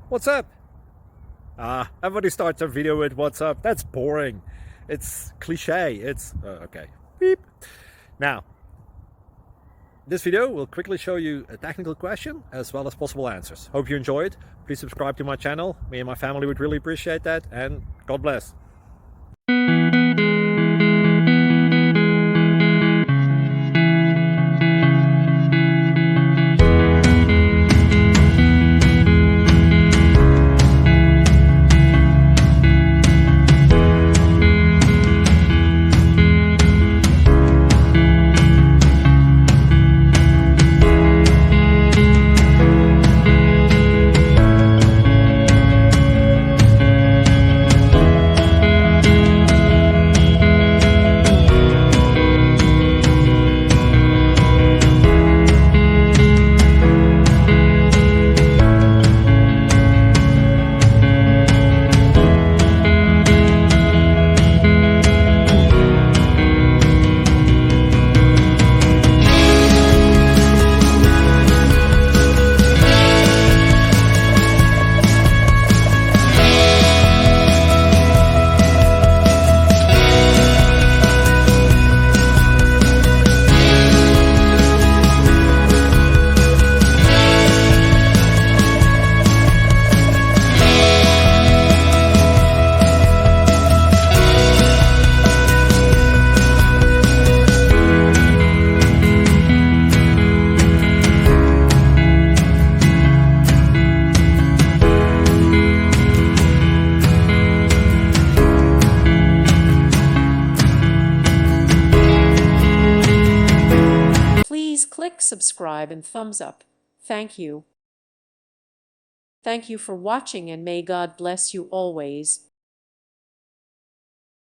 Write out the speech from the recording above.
What's up? Everybody starts their video with what's up. That's boring. It's cliche. It's okay. Beep. Now, this video will quickly show you a technical question as well as possible answers. Hope you enjoyed. Please subscribe to my channel. Me and my family would really appreciate that, and God bless. Please click subscribe and thumbs up. Thank you. Thank you for watching, and may God bless you always.